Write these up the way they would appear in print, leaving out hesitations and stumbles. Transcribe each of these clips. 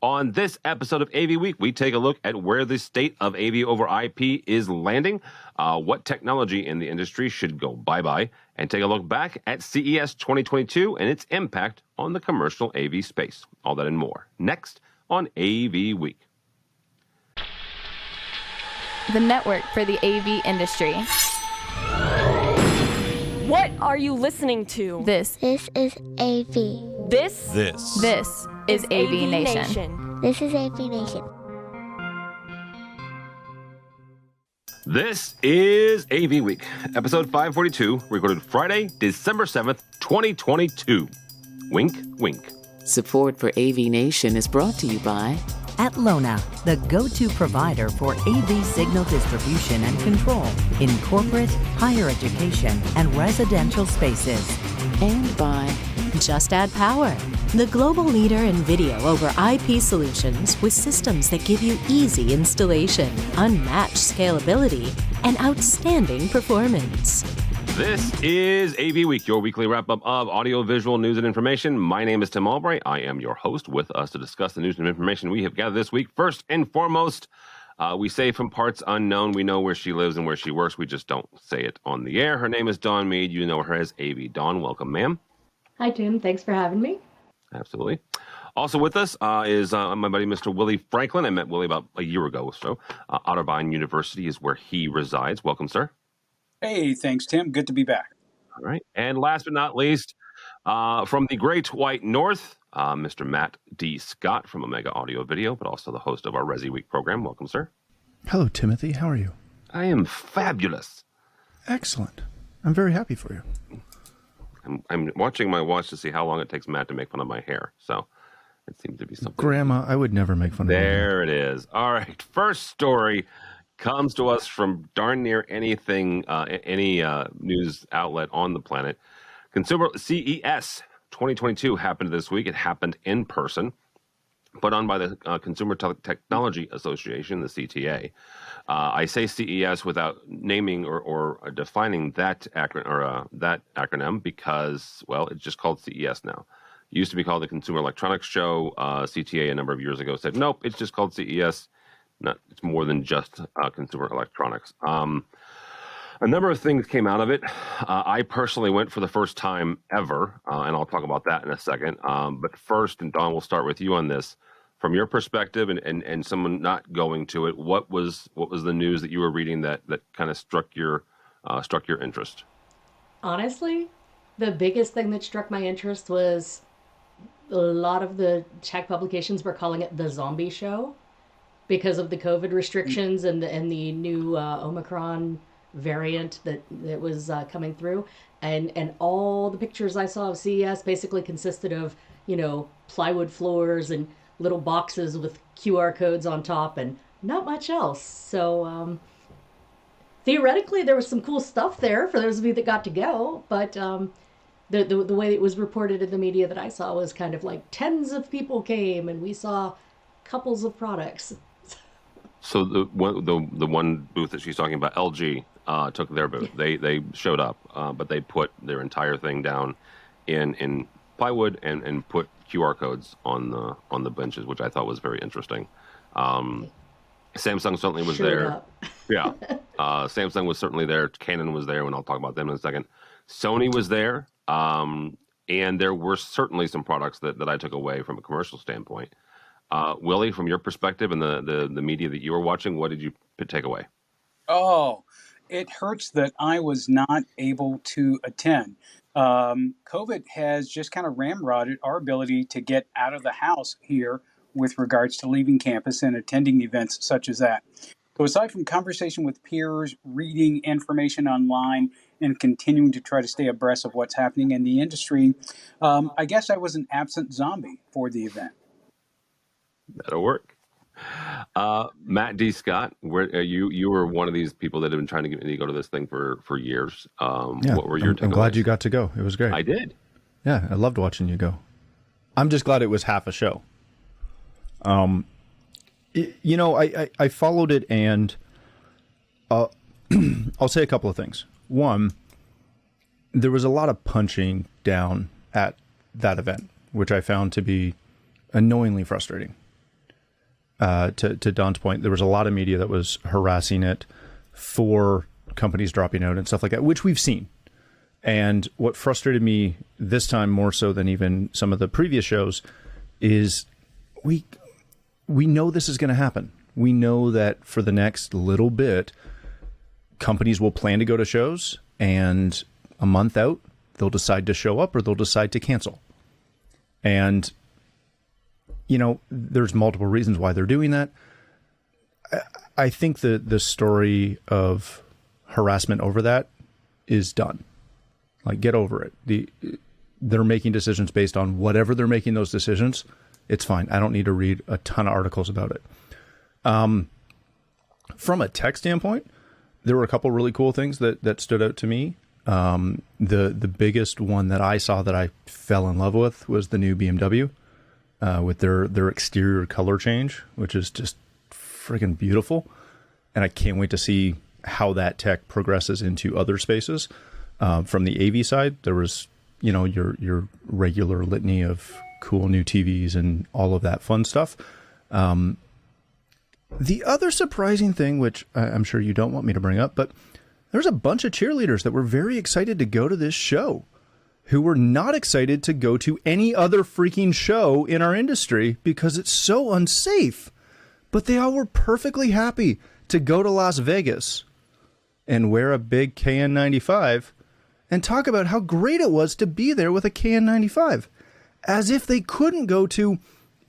On this episode of AV Week, we take a look at where the state of AV over IP is landing, what technology in the industry should go bye-bye, and take a look back at CES 2022 and its impact on the commercial AV space. All that and more next on AV Week. The network for the AV industry. What are you listening to? This is AV. This is AVNation. This is AVNation. This is AV Week, episode 542, recorded Friday, December 7th, 2022. Wink, wink. Support for AVNation is brought to you by Atlona, the go-to provider for AV signal distribution and control in corporate, higher education, and residential spaces. and by Just Add Power, the global leader in video over IP solutions with systems that give you easy installation, unmatched scalability, and outstanding performance. This is AV Week, your weekly wrap-up of audio-visual news and information. My name is Tim Albright. I am your host. With us to discuss the news and information we have gathered this week. First and foremost, we say from parts unknown, we know where she lives and where she works. We just don't say it on the air. Her name is Dawn Mead. You know her as AV Dawn. Welcome, ma'am. Hi, Tim. Thanks for having me. Absolutely. Also with us is my buddy, Mr. Willie Franklin. I met Willie about a year ago or so. Otterbein University is where he resides. Welcome, sir. Hey, thanks, Tim. Good to be back. All right. And last but not least, from the Great White North, Mr. Matt D. Scott from Omega Audio Video, but also the host of our Resi Week program. Welcome, sir. Hello, Timothy. How are you? I am fabulous. Excellent. I'm very happy for you. I'm watching my watch to see how long it takes Matt to make fun of my hair. So it seems to be something. Grandma, I would never make fun of you. There it is. All right. First story comes to us from darn near anything, any news outlet on the planet. Consumer CES 2022 happened this week. It happened in person, put on by the Consumer Technology Association, the CTA. I say CES without naming or defining that acronym because, well, it's just called CES now. It used to be called the Consumer Electronics Show. CTA a number of years ago said, nope, it's just called CES. It's more than just consumer electronics. A number of things came out of it. I personally went for the first time ever, and I'll talk about that in a second. But first, and Don, we'll start with you on this. From your perspective and someone not going to it, what was the news that you were reading that kind of struck your interest? Honestly, the biggest thing that struck my interest was a lot of the tech publications were calling it the zombie show because of the COVID restrictions and the new Omicron variant that was coming through. And all the pictures I saw of CES basically consisted of, plywood floors and little boxes with QR codes on top and not much else. So theoretically, there was some cool stuff there for those of you that got to go. But the way it was reported in the media that I saw was kind of like tens of people came and we saw couples of products. So the one booth that she's talking about, LG, took their booth. They showed up, but they put their entire thing down in plywood and put QR codes on the benches, which I thought was very interesting. Samsung certainly was there. Yeah, Samsung was certainly there. Canon was there, and I'll talk about them in a second. Sony was there, and there were certainly some products that I took away from a commercial standpoint. Willie, from your perspective and the media that you were watching, what did you take away? Oh, it hurts that I was not able to attend. COVID has just kind of ramrodded our ability to get out of the house here with regards to leaving campus and attending events such as that. So aside from conversation with peers, reading information online, and continuing to try to stay abreast of what's happening in the industry, I guess I was an absent zombie for the event. That'll work. Matt D. Scott, you were one of these people that have been trying to get me to go to this thing for years. What were your takeaways? I'm glad you got to go. It was great. I did. Yeah, I loved watching you go. I'm just glad it was half a show. I followed it, and I'll say a couple of things. One, there was a lot of punching down at that event, which I found to be annoyingly frustrating. to Don's point, there was a lot of media that was harassing it for companies dropping out and stuff like that, which we've seen. And what frustrated me this time more so than even some of the previous shows is we know this is going to happen. We know that for the next little bit, companies will plan to go to shows, and a month out, they'll decide to show up or they'll decide to cancel. And, you know, there's multiple reasons why they're doing that. I think the story of harassment over that is done. Like, get over it. They're making decisions based on whatever they're making those decisions. It's fine. I don't need to read a ton of articles about it. From a tech standpoint, there were a couple really cool things that stood out to me. The biggest one that I saw that I fell in love with was the new BMW with their exterior color change, which is just friggin' beautiful. And I can't wait to see how that tech progresses into other spaces. From the AV side, there was, you know, your regular litany of cool new TVs and all of that fun stuff. The other surprising thing, which I'm sure you don't want me to bring up, but there's a bunch of cheerleaders that were very excited to go to this show who were not excited to go to any other freaking show in our industry because it's so unsafe. But they all were perfectly happy to go to Las Vegas and wear a big KN95 and talk about how great it was to be there with a KN95, as if they couldn't go to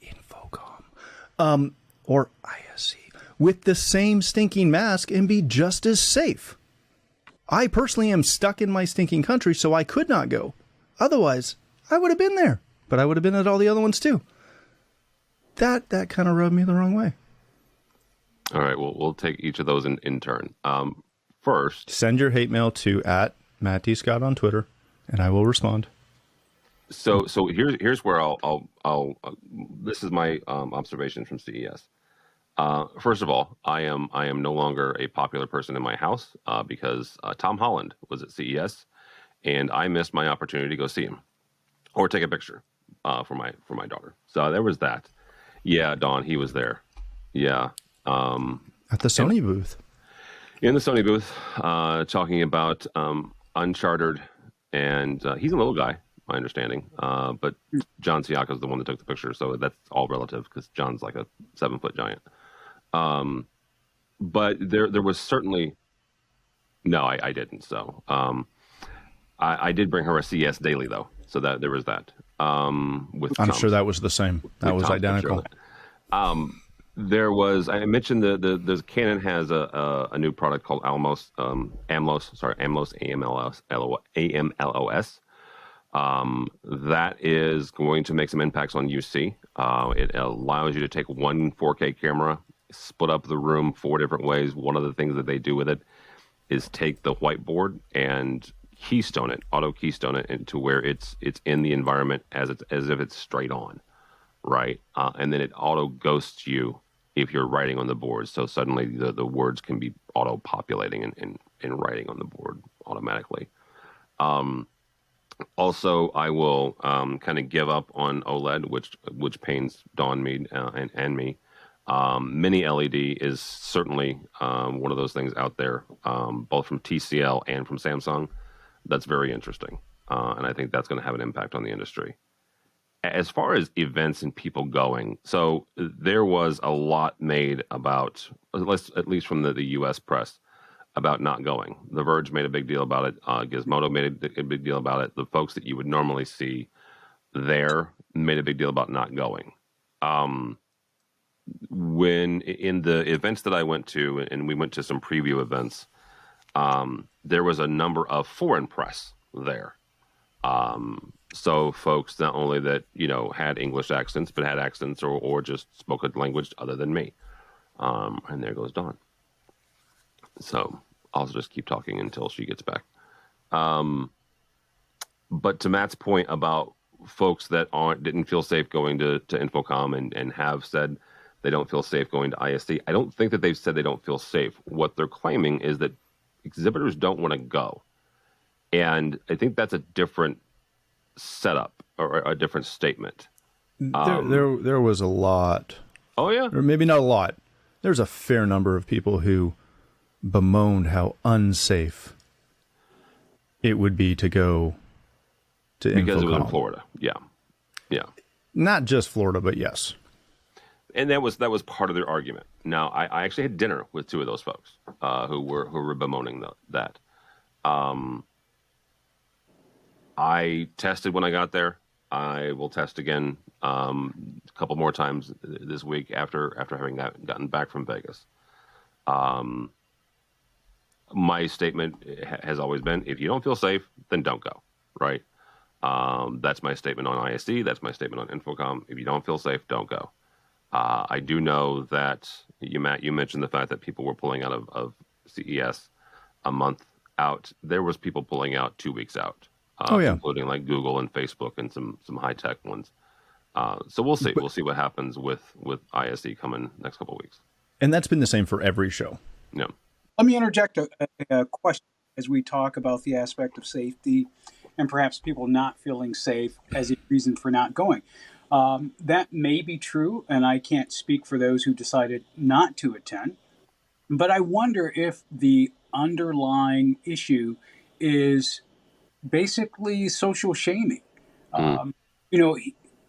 Infocom or ISC with the same stinking mask and be just as safe. I personally am stuck in my stinking country, so I could not go. Otherwise, I would have been there, but I would have been at all the other ones too. That kind of rubbed me the wrong way. All right, well, we'll take each of those in turn. First, send your hate mail to @MattDScott on Twitter, and I will respond. So here's where I'll this is my observation from CES. First of all, I am no longer a popular person in my house because Tom Holland was at CES, and I missed my opportunity to go see him or take a picture for my daughter. So there was that. Yeah, Don, he was there. Yeah, at the Sony booth. In the Sony booth, talking about Uncharted, and he's a little guy, my understanding. But John Siaka is the one that took the picture, so that's all relative because John's like a 7-foot giant. But there was certainly no, I didn't. So I did bring her a CS daily though, so that there was that. With I'm sure that was the same. That was identical. There was, I mentioned the Canon has a new product called AMLOS, AMLOS. That is going to make some impacts on UC. It allows you to take one 4K camera, split up the room 4 different ways. One of the things that they do with it is take the whiteboard and keystone it, auto keystone it into where it's in the environment as if it's straight on, right? And then it auto ghosts you if you're writing on the board. So suddenly the words can be auto populating and writing on the board automatically. Also, I will kind of give up on OLED, which pains Dawn, me, and me. Mini LED is certainly one of those things out there, both from TCL and from Samsung. That's very interesting, and I think that's going to have an impact on the industry. As far as events and people going, so there was a lot made about, at least from the U.S. press, about not going. The Verge made a big deal about it. Gizmodo made a big deal about it. The folks that you would normally see there made a big deal about not going. When in the events that I went to, and we went to some preview events, there was a number of foreign press there. So folks not only that, had English accents, but had accents or just spoke a language other than me. And there goes Dawn. So I'll just keep talking until she gets back. But to Matt's point about folks that didn't feel safe going to Infocom and have said they don't feel safe going to ISC, I don't think that they've said they don't feel safe. What they're claiming is that exhibitors don't want to go. And I think that's a different setup or a different statement. There was a lot Oh, yeah. Or maybe not a lot. There's a fair number of people who bemoaned how unsafe it would be to go to Because it was in InfoComm. Florida. Yeah. Yeah. Not just Florida, but yes. And that was part of their argument. Now, I actually had dinner with two of those folks who were bemoaning that. I tested when I got there. I will test again a couple more times this week after having gotten back from Vegas. My statement has always been: if you don't feel safe, then don't go. Right? That's my statement on ISD. That's my statement on InfoComm. If you don't feel safe, don't go. I do know that Matt, you mentioned the fact that people were pulling out of CES a month out. There was people pulling out 2 weeks out, including like Google and Facebook and some high tech ones. So we'll see. We'll see what happens with ISD coming next couple of weeks. And that's been the same for every show. Yeah. Let me interject a question as we talk about the aspect of safety and perhaps people not feeling safe as a reason for not going. That may be true, and I can't speak for those who decided not to attend. But I wonder if the underlying issue is basically social shaming.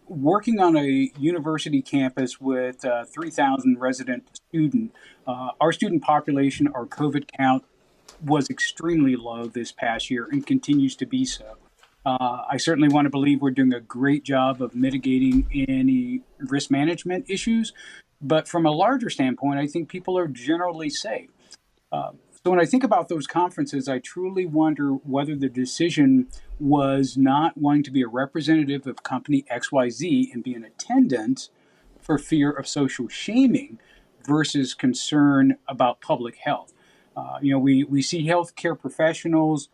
Working on a university campus with 3,000 resident student, our student population, our COVID count was extremely low this past year and continues to be so. I certainly want to believe we're doing a great job of mitigating any risk management issues. But from a larger standpoint, I think people are generally safe. So when I think about those conferences, I truly wonder whether the decision was not wanting to be a representative of company XYZ and be an attendant for fear of social shaming versus concern about public health. We see healthcare professionals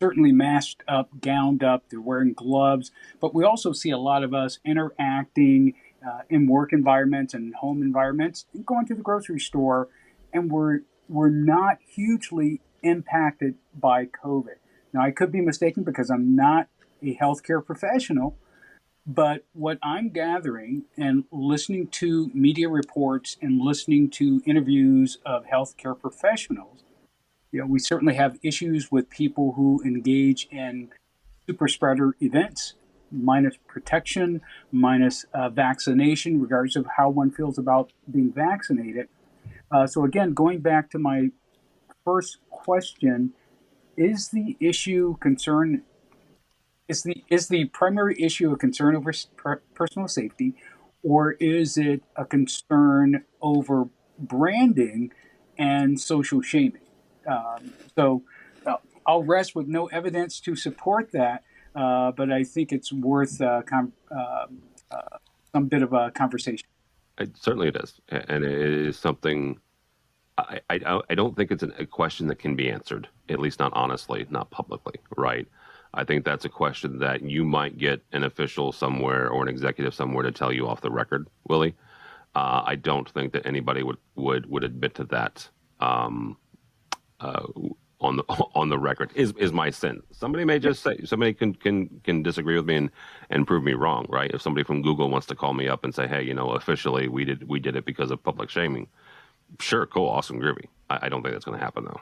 certainly masked up, gowned up, they're wearing gloves, but we also see a lot of us interacting in work environments and home environments and going to the grocery store, and we're not hugely impacted by COVID. Now, I could be mistaken because I'm not a healthcare professional, but what I'm gathering and listening to media reports and listening to interviews of healthcare professionals, we certainly have issues with people who engage in super spreader events, minus protection, minus vaccination, regardless of how one feels about being vaccinated. So again, going back to my first question, is the primary issue a concern over personal safety, or is it a concern over branding and social shaming? So I'll rest with no evidence to support that, but I think it's worth some bit of a conversation. Certainly it is. And it is something I don't think it's a question that can be answered, at least not honestly, not publicly, right? I think that's a question that you might get an official somewhere or an executive somewhere to tell you off the record, Willie. I don't think that anybody would admit to that on the record is my sense. Somebody may just say, somebody can disagree with me and prove me wrong, right? If somebody from Google wants to call me up and say, hey, officially we did it because of public shaming, sure, cool, awesome, groovy. I don't think that's going to happen though.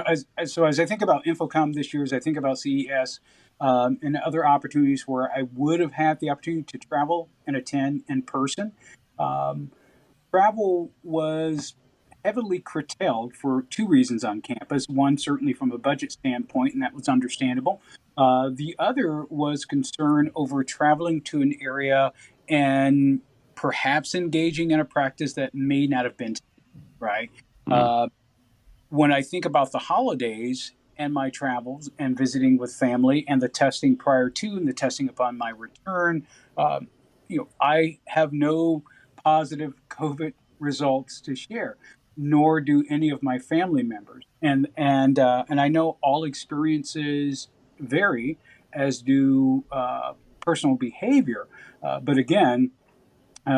As I think about InfoComm this year, as I think about CES and other opportunities where I would have had the opportunity to travel and attend in person, travel was heavily curtailed for two reasons on campus. One, certainly from a budget standpoint, and that was understandable. The other was concern over traveling to an area and perhaps engaging in a practice that may not have been, right? When I think about the holidays and my travels and visiting with family and the testing prior to and the testing upon my return, I have no positive COVID results to share, nor do any of my family members. And I know all experiences vary, as do personal behavior. But again,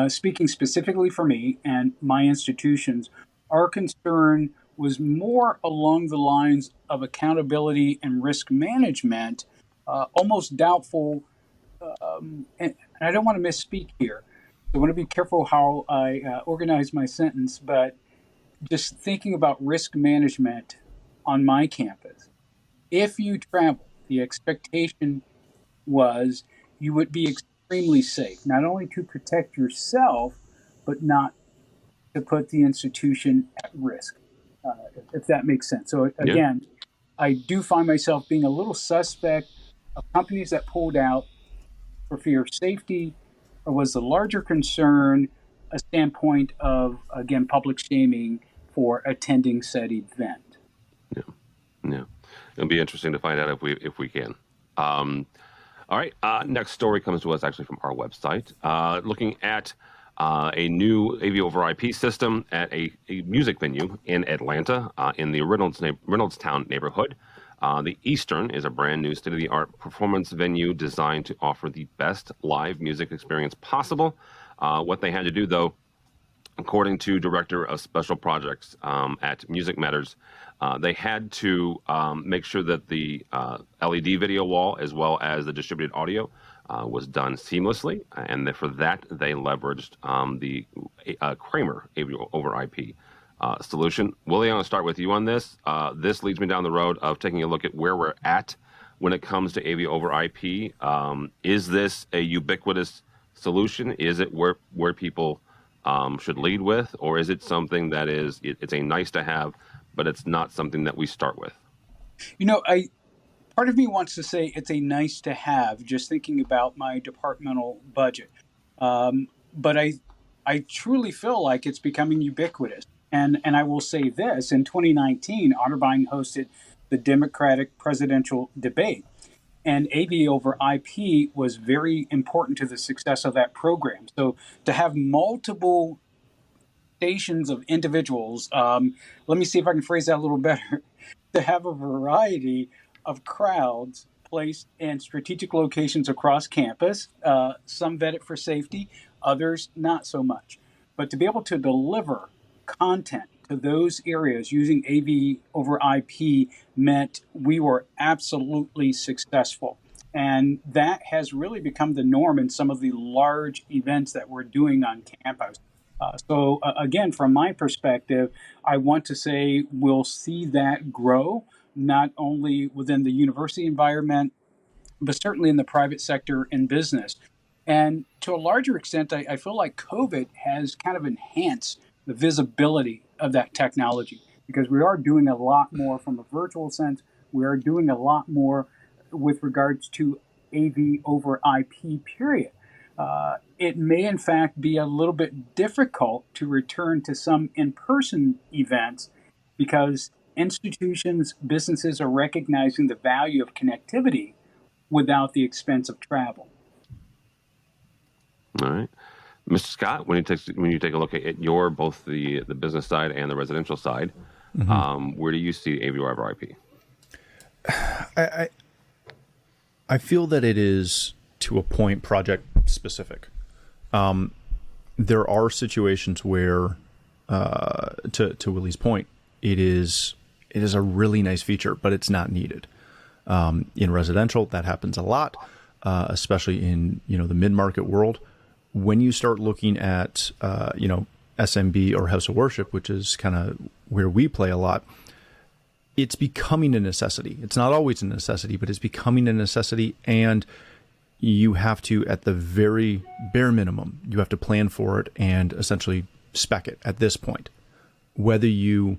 speaking specifically for me and my institutions, our concern was more along the lines of accountability and risk management, almost doubtful, and I don't want to misspeak here, I want to be careful how I organize my sentence, but just thinking about risk management on my campus. If you travel, the expectation was you would be extremely safe, not only to protect yourself, but not to put the institution at risk, if that makes sense. So again, I do find myself being a little suspect of companies that pulled out for fear of safety, or was the larger concern a standpoint of, again, public shaming for attending said event? Yeah. It'll be interesting to find out if we can. All right. Next story comes to us actually from our website, looking at a new AV over IP system at a music venue in Atlanta, in the Reynoldstown neighborhood. The Eastern is a brand new state-of-the-art performance venue designed to offer the best live music experience possible. What they had to do, though, according to Director of Special Projects at Music Matters, they had to make sure that the LED video wall, as well as the distributed audio, was done seamlessly. And for that, they leveraged the Kramer AV over IP solution. Willie, I'm going to start with you on this. This leads me down the road of taking a look at where we're at when it comes to AV over IP. Is this a ubiquitous solution? Is it where people should lead with, or is it something that it's a nice to have, but it's not something that we start with? Part of me wants to say it's a nice to have, just thinking about my departmental budget. But I truly feel like it's becoming ubiquitous. And I will say this, in 2019, Otterbein hosted the Democratic presidential debate. And AV over IP was very important to the success of that program. So to have multiple stations of individuals, let me see if I can phrase that a little better, to have a variety of crowds placed in strategic locations across campus, some vetted for safety, others not so much. But to be able to deliver content to those areas using AV over IP meant we were absolutely successful. And that has really become the norm in some of the large events that we're doing on campus. So again, from my perspective, I want to say we'll see that grow, not only within the university environment, but certainly in the private sector and business. And to a larger extent, I feel like COVID has kind of enhanced the visibility of that technology, because we are doing a lot more from a virtual sense. We are doing a lot more with regards to AV over IP, period. It may, in fact, be a little bit difficult to return to some in-person events because institutions, businesses are recognizing the value of connectivity without the expense of travel. All right. Mr. Scott, when you take a look at your both the business side and the residential side, where do you see AV over IP? I feel that it is, to a point, project specific. There are situations where, to Willie's point, it is a really nice feature, but it's not needed. In residential, that happens a lot, especially in the mid-market world. When you start looking at SMB or House of Worship, which is kind of where we play a lot, it's becoming a necessity. It's not always a necessity, but it's becoming a necessity. And you have to, at the very bare minimum, you have to plan for it and essentially spec it at this point. Whether you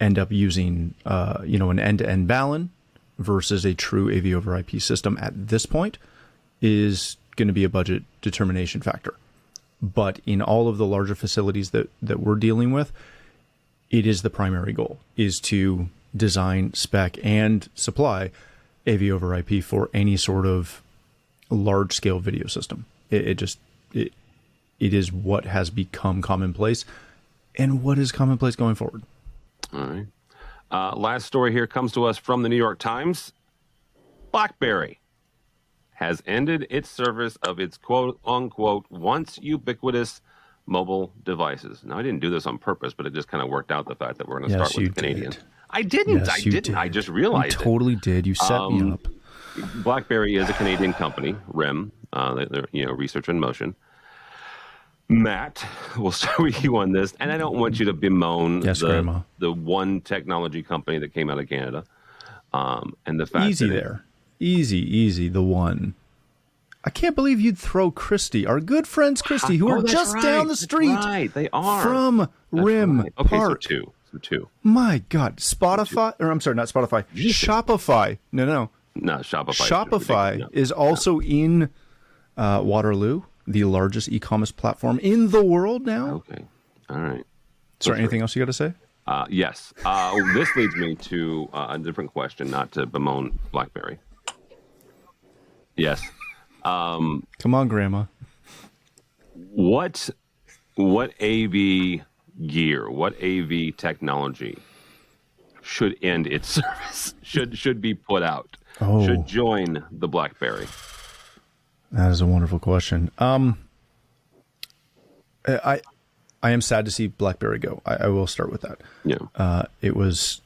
end up using, an end-to-end Balun versus a true AV over IP system at this point is going to be a budget determination factor. But in all of the larger facilities that we're dealing with, it is the primary goal, is to design, spec, and supply AV over IP for any sort of large-scale video system. It is what has become commonplace, and what is commonplace going forward. All right. Last story here comes to us from the New York Times. BlackBerry has ended its service of its quote-unquote once ubiquitous mobile devices. Now, I didn't do this on purpose, but it just kind of worked out, the fact that we're going to start with the Canadian. I didn't. Yes, I didn't. Did. I just realized you totally did. You set me up. BlackBerry is a Canadian company, RIM, they're, research in motion. Matt, we'll start with you on this, and I don't want you to bemoan Grandma. the one technology company that came out of Canada, and the fact Easy that there. Easy, the one. I can't believe you'd throw Christie, our good friends Christie, who are that's just right, down the that's street right, they are. from That's Rim right. Okay, Park. so two. My God, Spotify, or I'm sorry, not Spotify, Shopify. No, Shopify is also in Waterloo, the largest e-commerce platform in the world now. Okay, all right. Sorry, anything else you got to say? Yes. This leads me to a different question, not to bemoan BlackBerry. Yes. Come on, Grandma. What AV gear, what AV technology should end its service? Should be put out? Oh. Should join the BlackBerry? That is a wonderful question. I am sad to see BlackBerry go. I will start with that. Yeah. It was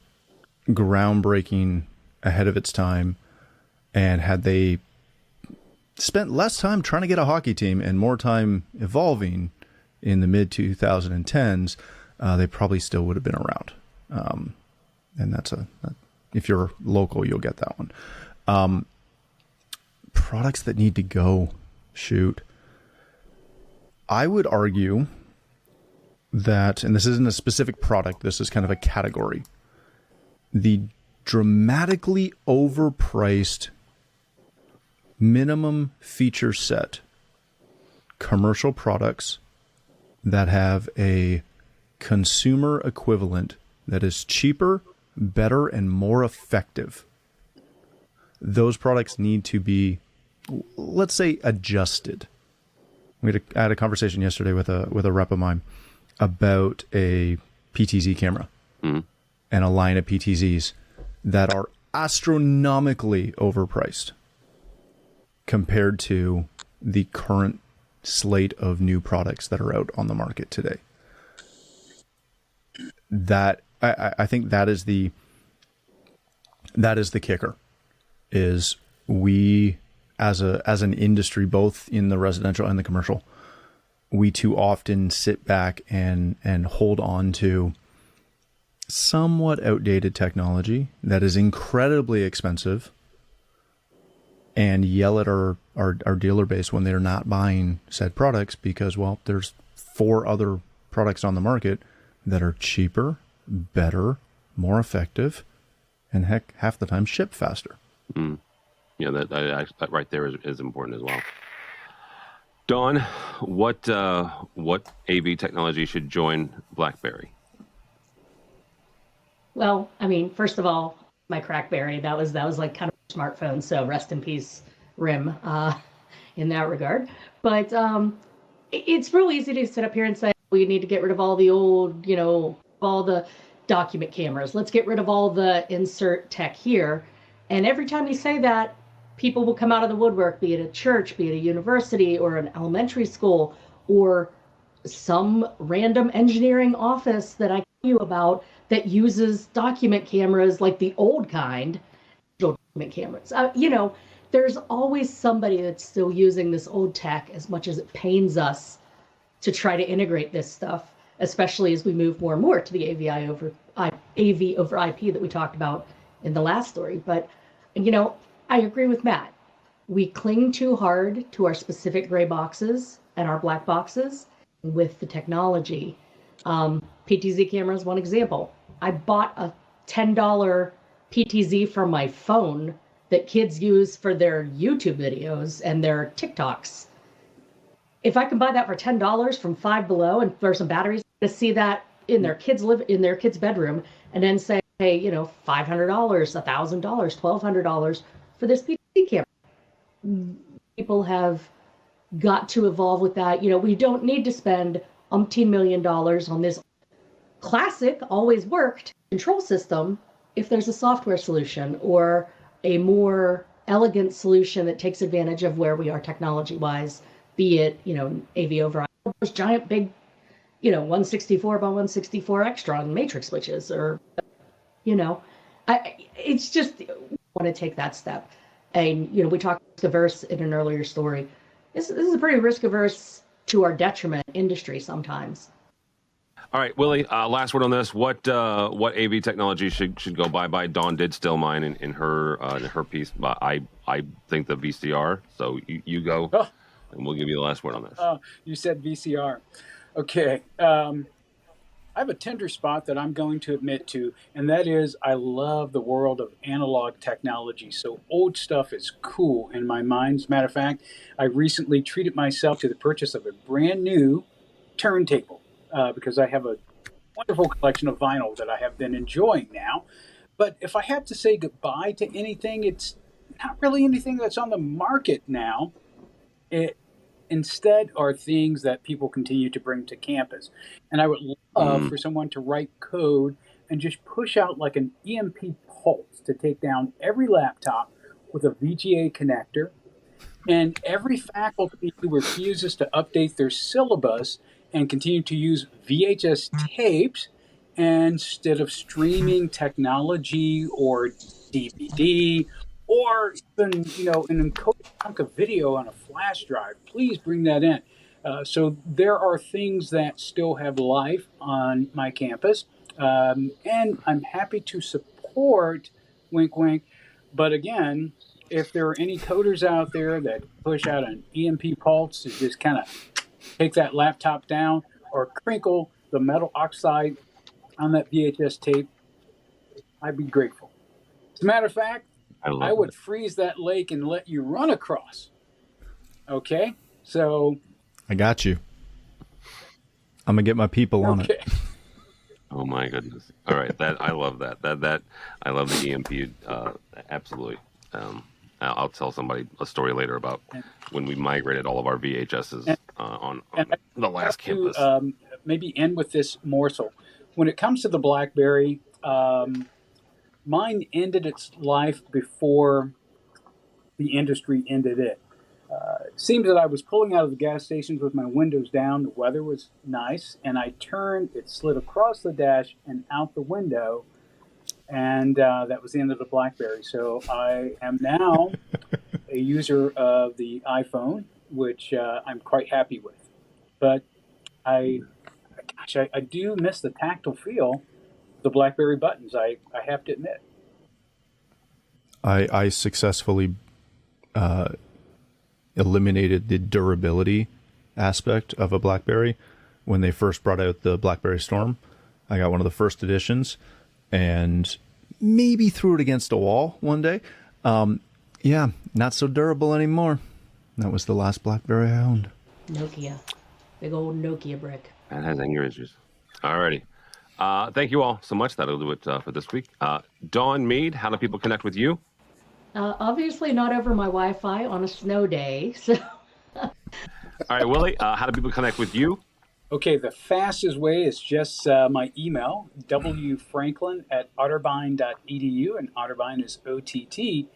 groundbreaking, ahead of its time, and had they spent less time trying to get a hockey team and more time evolving in the mid 2010s, they probably still would have been around. And that's if you're local, you'll get that one. Products that need to go, shoot. I would argue that, and this isn't a specific product, this is kind of a category, the dramatically overpriced minimum feature set commercial products that have a consumer equivalent that is cheaper, better, and more effective. Those products need to be, let's say, adjusted. I had a conversation yesterday with a rep of mine about a PTZ camera and a line of PTZs that are astronomically overpriced compared to the current slate of new products that are out on the market today. That I think that is the kicker, is we as an industry, both in the residential and the commercial, we too often sit back and hold on to somewhat outdated technology that is incredibly expensive and yell at our dealer base when they're not buying said products because, well, there's 4 other products on the market that are cheaper, better, more effective, and heck, half the time ship faster. Yeah, that right there is important as well. Dawn, what AV technology should join BlackBerry? Well, I mean, first of all, my Crackberry, that was like kind of a smartphone, so rest in peace, RIM, in that regard. But it's real easy to sit up here and say, we need to get rid of all the old, all the document cameras. Let's get rid of all the insert tech here. And every time you say that, people will come out of the woodwork, be it a church, be it a university or an elementary school, or some random engineering office that I tell you about that uses document cameras like the old kind, document cameras. There's always somebody that's still using this old tech, as much as it pains us to try to integrate this stuff, especially as we move more and more to the AV over IP that we talked about in the last story. But, I agree with Matt. We cling too hard to our specific gray boxes and our black boxes with the technology. PTZ camera is one example. I bought a $10 PTZ from my phone that kids use for their YouTube videos and their TikToks. If I can buy that for $10 from Five Below and throw some batteries, to see that in their kids' bedroom, and then say, hey, $500, $1,000, $1,200 for this PTZ camera. People have got to evolve with that. We don't need to spend umpteen $1 million on this classic, always worked control system if there's a software solution or a more elegant solution that takes advantage of where we are technology-wise, be it, AV over IP, those giant big, 164 by 164 Extron matrix switches, or, it's just, we want to take that step. And, we talked risk averse in an earlier story. This is a pretty risk averse to our detriment industry sometimes. All right, Willie. Last word on this. What AV technology should go by? Dawn did steal mine in her piece, but I think the VCR. So you go, and we'll give you the last word on this. You said VCR. Okay. I have a tender spot that I'm going to admit to, and that is I love the world of analog technology. So old stuff is cool in my mind. As a matter of fact, I recently treated myself to the purchase of a brand new turntable because I have a wonderful collection of vinyl that I have been enjoying now. But if I have to say goodbye to anything, it's not really anything that's on the market now. It instead are things that people continue to bring to campus. And I would love for someone to write code and just push out like an EMP pulse to take down every laptop with a VGA connector, and every faculty who refuses to update their syllabus and continue to use VHS tapes instead of streaming technology or DVD or even, an encoded chunk of video on a flash drive. Please bring that in. So there are things that still have life on my campus, and I'm happy to support, wink, wink. But again, if there are any coders out there that push out an EMP pulse to just kind of take that laptop down or crinkle the metal oxide on that VHS tape, I'd be grateful. As a matter of fact, I would freeze that lake and let you run across. Okay? So I got you. I'm gonna get my people on it. Oh my goodness! All right, I love that. That I love the EMP. Absolutely. I'll tell somebody a story later about when we migrated all of our VHSs on the last campus. Maybe end with this morsel. When it comes to the BlackBerry, mine ended its life before the industry ended it. It seems that I was pulling out of the gas stations with my windows down. The weather was nice, and I turned. It slid across the dash and out the window, and that was the end of the BlackBerry. So I am now a user of the iPhone, which I'm quite happy with. But I do miss the tactile feel of the BlackBerry buttons. I have to admit. I successfully eliminated the durability aspect of a BlackBerry when they first brought out the BlackBerry Storm. I got one of the first editions and maybe threw it against a wall one day. Yeah, not so durable anymore. That was the last BlackBerry I owned. Nokia. Big old Nokia brick. That has anger issues. All righty. Thank you all so much. That'll do it for this week. Dawn Mead, how do people connect with you? Obviously not over my Wi-Fi on a snow day. So. All right, Willie, how do people connect with you? Okay, the fastest way is just my email, wfranklin@otterbein.edu, and Otterbein is OTTERBEIN.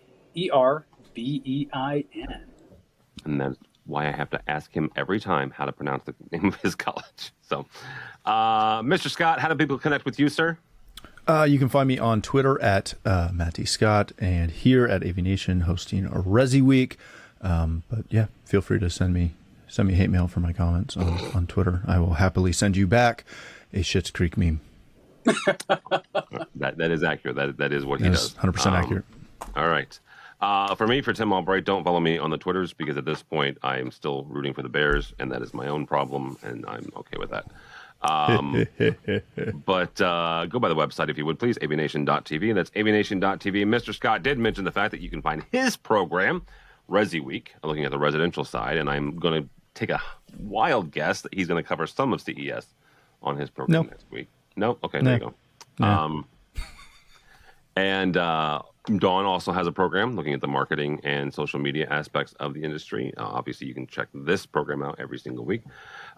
And that's why I have to ask him every time how to pronounce the name of his college. So, Mr. Scott, how do people connect with you, sir? You can find me on Twitter at Matt D. Scott, and here at AVNation hosting a AVWeek. But yeah, feel free to send me hate mail for my comments on Twitter. I will happily send you back a Schitt's Creek meme. That is accurate. That is what he does. 100% accurate. All right. For Tim Albright, don't follow me on the Twitters because at this point I am still rooting for the Bears, and that is my own problem, and I'm okay with that. But go by the website if you would, please, avnation.tv. That's avnation.tv. Mr. Scott did mention the fact that you can find his program, AVWeek, looking at the residential side, and I'm going to take a wild guess that he's going to cover some of CES on his program next week. No? Okay, there you go. No. And Dawn also has a program looking at the marketing and social media aspects of the industry. Obviously, you can check this program out every single week.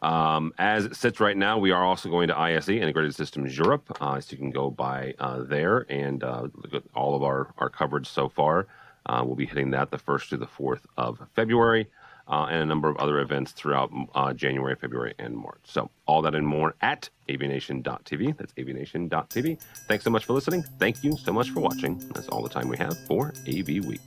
As it sits right now, we are also going to ISE, Integrated Systems Europe, so you can go by there and look at all of our coverage so far. We'll be hitting that the 1st to the 4th of February, and a number of other events throughout January, February, and March. So all that and more at avnation.tv. That's avnation.tv. Thanks so much for listening. Thank you so much for watching. That's all the time we have for AV Week.